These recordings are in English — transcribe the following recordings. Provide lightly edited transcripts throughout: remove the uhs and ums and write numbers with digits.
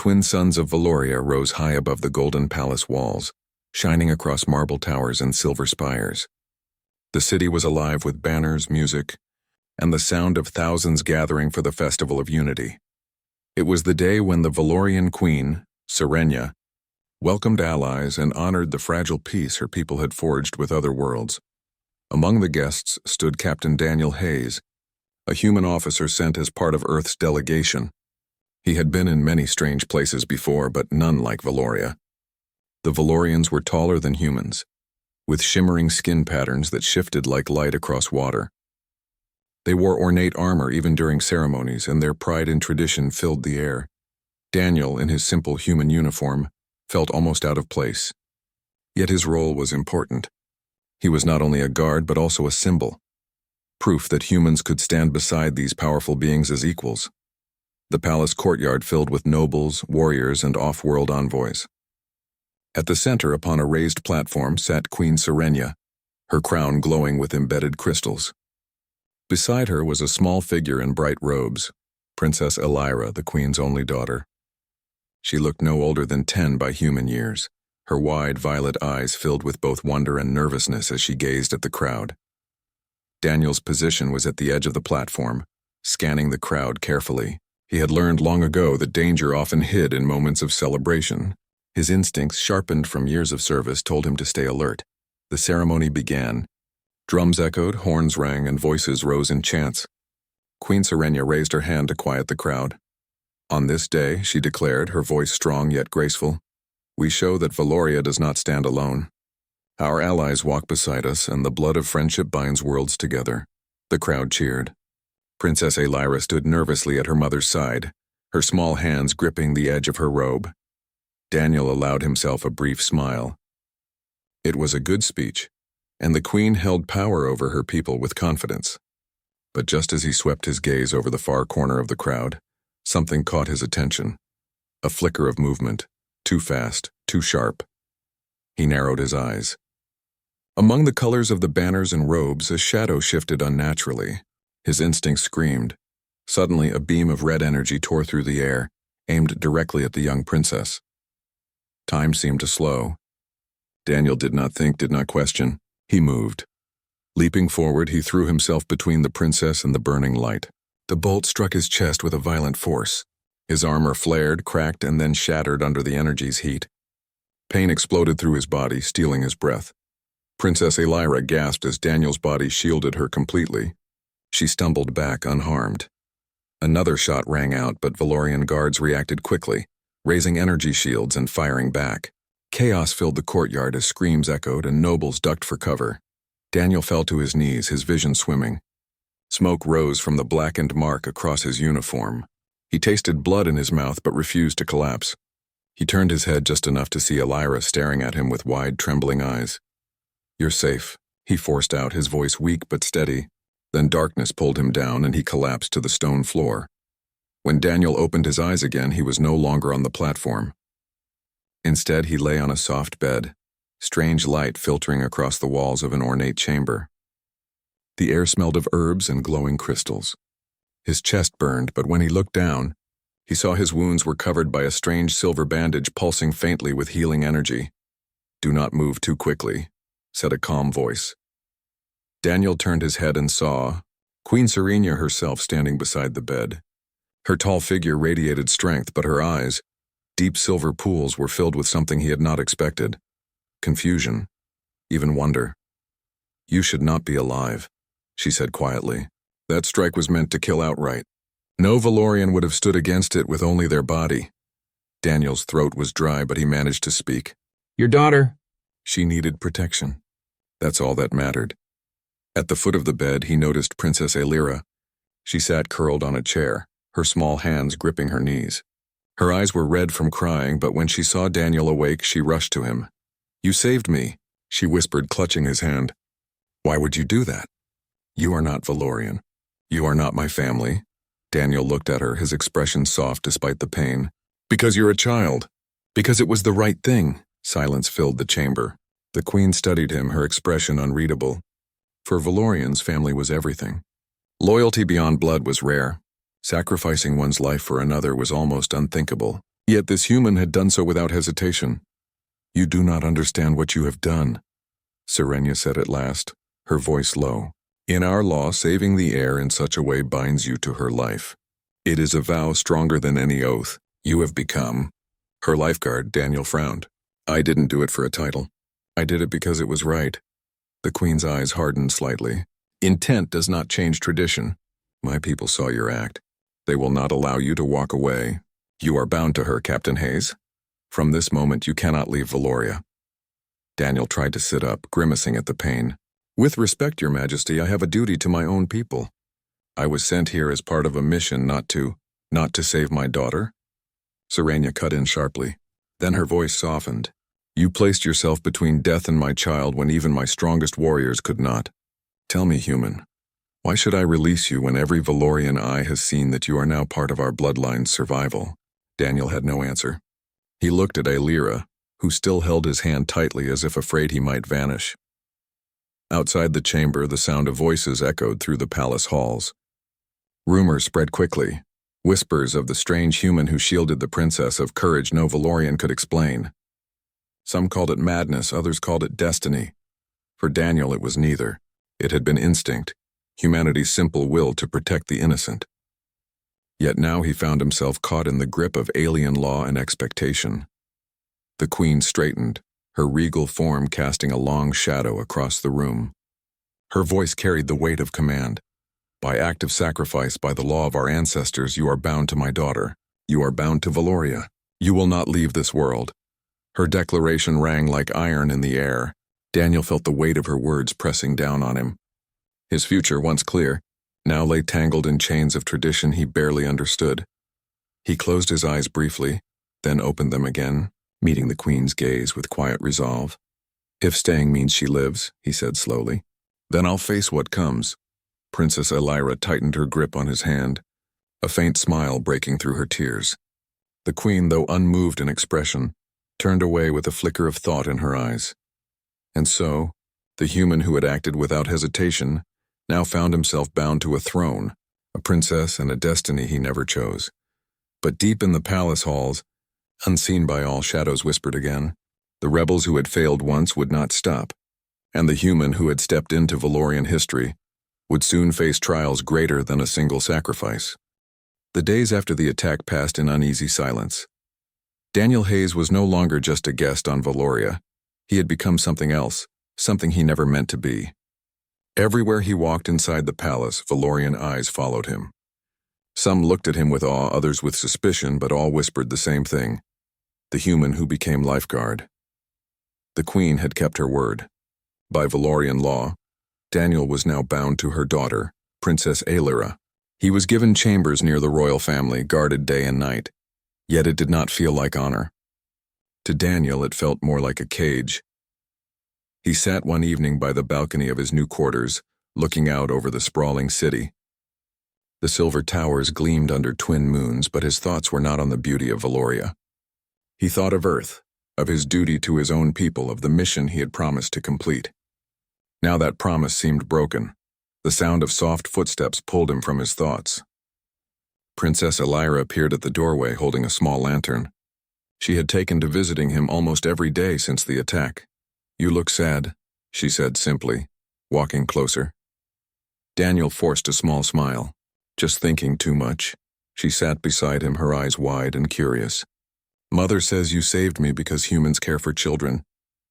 twin suns of Valoria rose high above the golden palace walls, shining across marble towers and silver spires. The city was alive with banners, music, and the sound of thousands gathering for the Festival of Unity. It was the day when the Valorian queen, Serenia, welcomed allies and honored the fragile peace her people had forged with other worlds. Among the guests stood Captain Daniel Hayes, a human officer sent as part of Earth's delegation. He had been in many strange places before, but none like Valoria. The Valorians were taller than humans, with shimmering skin patterns that shifted like light across water. They wore ornate armor even during ceremonies, and their pride in tradition filled the air. Daniel, in his simple human uniform, felt almost out of place. Yet his role was important. He was not only a guard but also a symbol, proof that humans could stand beside these powerful beings as equals. The palace courtyard filled with nobles, warriors, and off-world envoys. At the center, upon a raised platform, sat Queen Serenia, her crown glowing with embedded crystals. Beside her was a small figure in bright robes, Princess Elira, the queen's only daughter. She looked no older than 10 by human years, her wide violet eyes filled with both wonder and nervousness as she gazed at the crowd. Daniel's position was at the edge of the platform, scanning the crowd carefully. He had learned long ago that danger often hid in moments of celebration. His instincts, sharpened from years of service, told him to stay alert. The ceremony began. Drums echoed, horns rang, and voices rose in chants. Queen Serenia raised her hand to quiet the crowd. On this day, she declared, her voice strong yet graceful, we show that Valoria does not stand alone. Our allies walk beside us, and the blood of friendship binds worlds together. The crowd cheered. Princess Elira stood nervously at her mother's side, her small hands gripping the edge of her robe. Daniel allowed himself a brief smile. It was a good speech, and the queen held power over her people with confidence. But just as he swept his gaze over the far corner of the crowd, something caught his attention. A flicker of movement, too fast, too sharp. He narrowed his eyes. Among the colors of the banners and robes, a shadow shifted unnaturally. His instinct screamed. Suddenly, a beam of red energy tore through the air, aimed directly at the young princess. Time seemed to slow. Daniel did not think, did not question. He moved. Leaping forward, he threw himself between the princess and the burning light. The bolt struck his chest with a violent force. His armor flared, cracked, and then shattered under the energy's heat. Pain exploded through his body, stealing his breath. Princess Elira gasped as Daniel's body shielded her completely. She stumbled back unharmed. Another shot rang out, but Valorian guards reacted quickly, raising energy shields and firing back. Chaos filled the courtyard as screams echoed and nobles ducked for cover. Daniel fell to his knees, his vision swimming. Smoke rose from the blackened mark across his uniform. He tasted blood in his mouth but refused to collapse. He turned his head just enough to see Elira staring at him with wide, trembling eyes. You're safe, he forced out, his voice weak but steady. Then darkness pulled him down and he collapsed to the stone floor. When Daniel opened his eyes again, he was no longer on the platform. Instead, he lay on a soft bed, strange light filtering across the walls of an ornate chamber. The air smelled of herbs and glowing crystals. His chest burned, but when he looked down, he saw his wounds were covered by a strange silver bandage pulsing faintly with healing energy. Do not move too quickly, said a calm voice. Daniel turned his head and saw Queen Serenia herself standing beside the bed. Her tall figure radiated strength, but her eyes, deep silver pools, were filled with something he had not expected. Confusion, even wonder. You should not be alive, she said quietly. That strike was meant to kill outright. No Valorian would have stood against it with only their body. Daniel's throat was dry, but he managed to speak. Your daughter. She needed protection. That's all that mattered. At the foot of the bed, he noticed Princess Elira. She sat curled on a chair, her small hands gripping her knees. Her eyes were red from crying, but when she saw Daniel awake, she rushed to him. You saved me, she whispered, clutching his hand. Why would you do that? You are not Valorian. You are not my family. Daniel looked at her, his expression soft despite the pain. Because you're a child. Because it was the right thing. Silence filled the chamber. The queen studied him, her expression unreadable. For Valorians, family was everything. Loyalty beyond blood was rare. Sacrificing one's life for another was almost unthinkable. Yet this human had done so without hesitation. "You do not understand what you have done," Serenia said at last, her voice low. "In our law, saving the heir in such a way binds you to her life. It is a vow stronger than any oath. You have become her lifeguard." Daniel frowned. "I didn't do it for a title. I did it because it was right." The Queen's eyes hardened slightly. "Intent does not change tradition. My people saw your act. They will not allow you to walk away. You are bound to her, Captain Hayes. From this moment you cannot leave Valoria." Daniel tried to sit up, grimacing at the pain. "With respect, Your Majesty, I have a duty to my own people. I was sent here as part of a mission not to save my daughter." Serenia cut in sharply. Then her voice softened. "You placed yourself between death and my child when even my strongest warriors could not. Tell me, human, why should I release you when every Valorian eye has seen that you are now part of our bloodline's survival?" Daniel had no answer. He looked at Aelira, who still held his hand tightly as if afraid he might vanish. Outside the chamber, the sound of voices echoed through the palace halls. Rumors spread quickly, whispers of the strange human who shielded the princess of courage no Valorian could explain. Some called it madness, others called it destiny. For Daniel, it was neither. It had been instinct, humanity's simple will to protect the innocent. Yet now he found himself caught in the grip of alien law and expectation. The Queen straightened, her regal form casting a long shadow across the room. Her voice carried the weight of command. "By act of sacrifice, by the law of our ancestors, you are bound to my daughter. You are bound to Valoria. You will not leave this world." Her declaration rang like iron in the air. Daniel felt the weight of her words pressing down on him. His future, once clear, now lay tangled in chains of tradition he barely understood. He closed his eyes briefly, then opened them again, meeting the Queen's gaze with quiet resolve. "If staying means she lives," he said slowly, "then I'll face what comes." Princess Aelira tightened her grip on his hand, a faint smile breaking through her tears. The Queen, though unmoved in expression, turned away with a flicker of thought in her eyes. And so, the human who had acted without hesitation now found himself bound to a throne, a princess and a destiny he never chose. But deep in the palace halls, unseen by all, shadows whispered again. The rebels who had failed once would not stop, and the human who had stepped into Valorian history would soon face trials greater than a single sacrifice. The days after the attack passed in uneasy silence. Daniel Hayes was no longer just a guest on Valoria. He had become something else, something he never meant to be. Everywhere he walked inside the palace, Valorian eyes followed him. Some looked at him with awe, others with suspicion, but all whispered the same thing: the human who became lifeguard. The Queen had kept her word. By Valorian law, Daniel was now bound to her daughter, Princess Aelira. He was given chambers near the royal family, guarded day and night, yet it did not feel like honor. To Daniel, it felt more like a cage. He sat one evening by the balcony of his new quarters, looking out over the sprawling city. The silver towers gleamed under twin moons, but his thoughts were not on the beauty of Valoria. He thought of Earth, of his duty to his own people, of the mission he had promised to complete. Now that promise seemed broken. The sound of soft footsteps pulled him from his thoughts. Princess Aelira appeared at the doorway holding a small lantern. She had taken to visiting him almost every day since the attack. "You look sad," she said simply, walking closer. Daniel forced a small smile. "Just thinking too much." She sat beside him, her eyes wide and curious. "Mother says you saved me because humans care for children,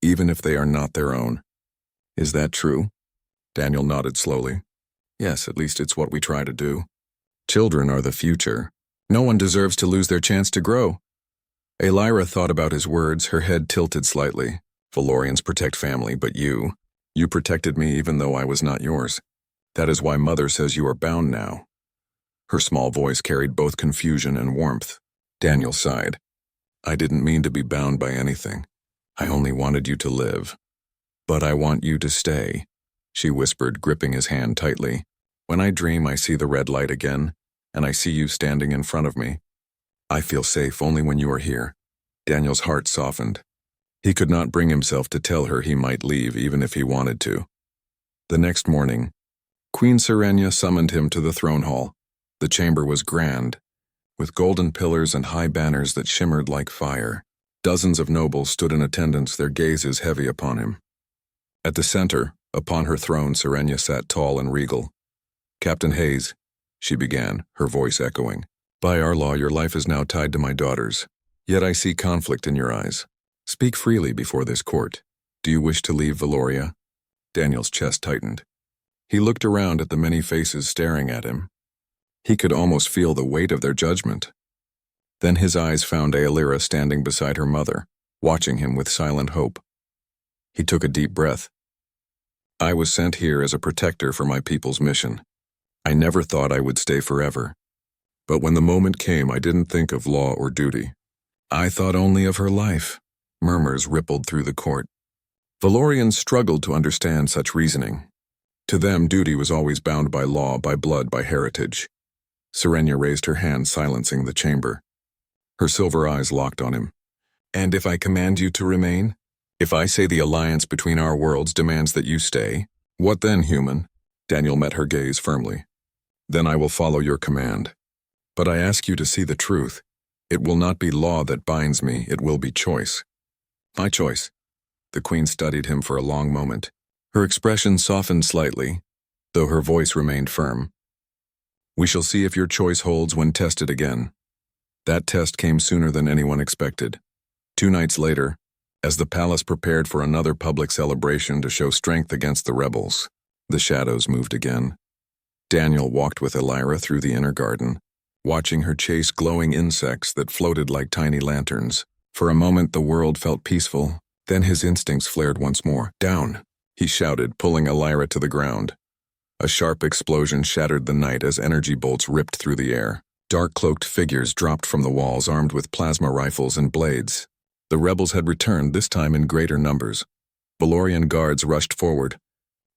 even if they are not their own. Is that true?" Daniel nodded slowly. "Yes, at least it's what we try to do. Children are the future. No one deserves to lose their chance to grow." Aelira thought about his words, her head tilted slightly. "Valorians protect family, but you protected me even though I was not yours. That is why Mother says you are bound now." Her small voice carried both confusion and warmth. Daniel sighed. "I didn't mean to be bound by anything. I only wanted you to live. But I want you to stay," she whispered, gripping his hand tightly. "When I dream, I see the red light again, and I see you standing in front of me. I feel safe only when you are here." Daniel's heart softened. He could not bring himself to tell her he might leave even if he wanted to. The next morning, Queen Serenia summoned him to the throne hall. The chamber was grand, with golden pillars and high banners that shimmered like fire. Dozens of nobles stood in attendance, their gazes heavy upon him. At the center, upon her throne, Serenia sat tall and regal. "Captain Hayes," she began, her voice echoing, "by our law, your life is now tied to my daughter's. Yet I see conflict in your eyes. Speak freely before this court. Do you wish to leave Valoria?" Daniel's chest tightened. He looked around at the many faces staring at him. He could almost feel the weight of their judgment. Then his eyes found Aelira standing beside her mother, watching him with silent hope. He took a deep breath. "I was sent here as a protector for my people's mission. I never thought I would stay forever. But when the moment came, I didn't think of law or duty. I thought only of her life." Murmurs rippled through the court. Valorians struggled to understand such reasoning. To them, duty was always bound by law, by blood, by heritage. Serenia raised her hand, silencing the chamber. Her silver eyes locked on him. "And if I command you to remain? If I say the alliance between our worlds demands that you stay? What then, human?" Daniel met her gaze firmly. "Then I will follow your command. But I ask you to see the truth. It will not be law that binds me, it will be choice." "My choice." The queen studied him for a long moment. Her expression softened slightly, though her voice remained firm. "We shall see if your choice holds when tested again." That test came sooner than anyone expected. 2 nights later, as the palace prepared for another public celebration to show strength against the rebels, the shadows moved again. Daniel walked with Aelira through the inner garden, watching her chase glowing insects that floated like tiny lanterns. For a moment the world felt peaceful, then his instincts flared once more. "Down!" he shouted, pulling Aelira to the ground. A sharp explosion shattered the night as energy bolts ripped through the air. Dark-cloaked figures dropped from the walls armed with plasma rifles and blades. The rebels had returned, this time in greater numbers. Valorian guards rushed forward,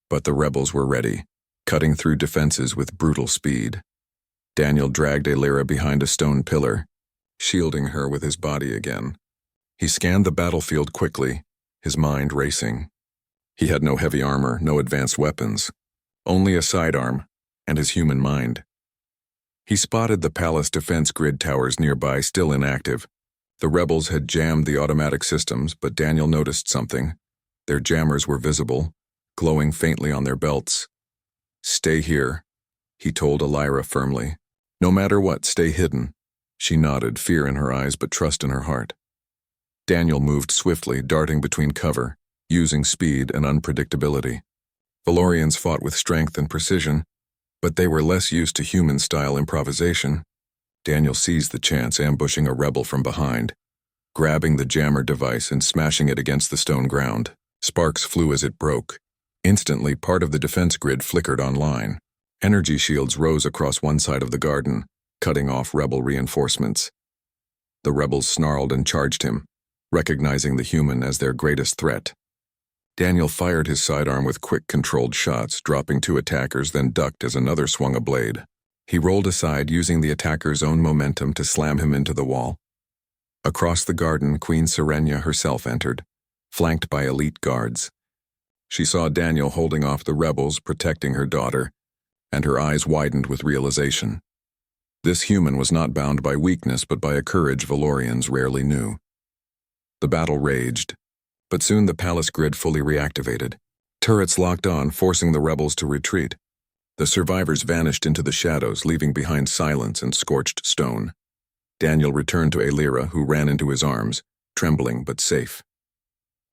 but the rebels were ready, cutting through defenses with brutal speed. Daniel dragged Aelira behind a stone pillar, shielding her with his body again. He scanned the battlefield quickly, his mind racing. He had no heavy armor, no advanced weapons, only a sidearm and his human mind. He spotted the palace defense grid towers nearby, still inactive. The rebels had jammed the automatic systems, but Daniel noticed something. Their jammers were visible, glowing faintly on their belts. "Stay here," he told Aelira firmly. "No matter what, stay hidden." She nodded, fear in her eyes but trust in her heart. Daniel moved swiftly, darting between cover, using speed and unpredictability. Valorians fought with strength and precision, but they were less used to human-style improvisation. Daniel seized the chance, ambushing a rebel from behind, grabbing the jammer device and smashing it against the stone ground. Sparks flew as it broke. Instantly, part of the defense grid flickered online. Energy shields rose across one side of the garden, cutting off rebel reinforcements. The rebels snarled and charged him, recognizing the human as their greatest threat. Daniel fired his sidearm with quick, controlled shots, dropping 2 attackers, then ducked as another swung a blade. He rolled aside, using the attacker's own momentum to slam him into the wall. Across the garden, Queen Serenia herself entered, flanked by elite guards. She saw Daniel holding off the rebels, protecting her daughter, and her eyes widened with realization. This human was not bound by weakness, but by a courage Valorians rarely knew. The battle raged, but soon the palace grid fully reactivated. Turrets locked on, forcing the rebels to retreat. The survivors vanished into the shadows, leaving behind silence and scorched stone. Daniel returned to Aelira, who ran into his arms, trembling but safe.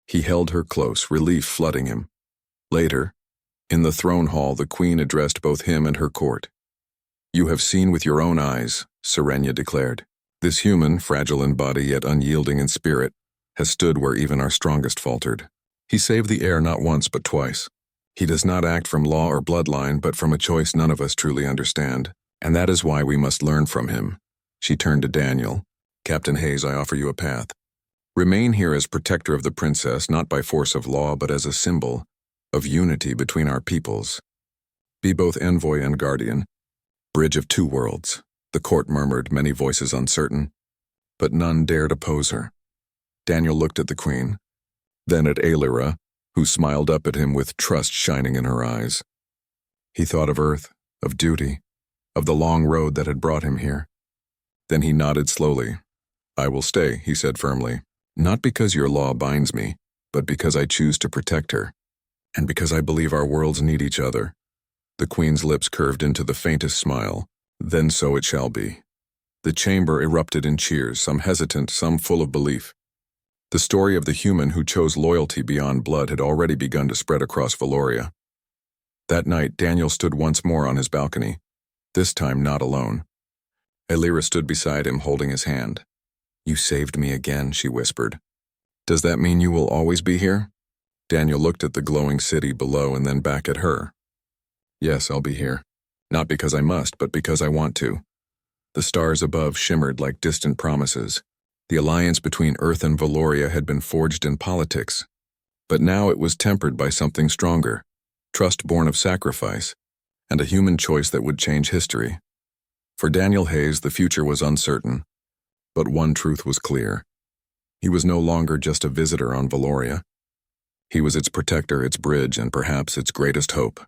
He held her close, relief flooding him. Later, in the throne hall, the queen addressed both him and her court. "You have seen with your own eyes," Serenia declared. "This human, fragile in body yet unyielding in spirit, has stood where even our strongest faltered. He saved the air not once but twice. He does not act from law or bloodline, but from a choice none of us truly understand, and that is why we must learn from him." She turned to Daniel. "Captain Hayes, I offer you a path. Remain here as protector of the princess, not by force of law, but as a symbol of unity between our peoples. Be both envoy and guardian, bridge of 2 worlds." The court murmured, many voices uncertain, but none dared oppose her. Daniel looked at the queen, then at Aelira, who smiled up at him with trust shining in her eyes. He thought of Earth, of duty, of the long road that had brought him here. Then he nodded slowly. "I will stay," he said firmly. "Not because your law binds me, but because I choose to protect her. And because I believe our worlds need each other." The queen's lips curved into the faintest smile. "Then so it shall be." The chamber erupted in cheers, some hesitant, some full of belief. The story of the human who chose loyalty beyond blood had already begun to spread across Valoria. That night, Daniel stood once more on his balcony, this time not alone. Elira stood beside him, holding his hand. "You saved me again," she whispered. "Does that mean you will always be here?" Daniel looked at the glowing city below and then back at her. "Yes, I'll be here. Not because I must, but because I want to." The stars above shimmered like distant promises. The alliance between Earth and Valoria had been forged in politics. But now it was tempered by something stronger, trust born of sacrifice, and a human choice that would change history. For Daniel Hayes, the future was uncertain. But one truth was clear. He was no longer just a visitor on Valoria. He was its protector, its bridge, and perhaps its greatest hope.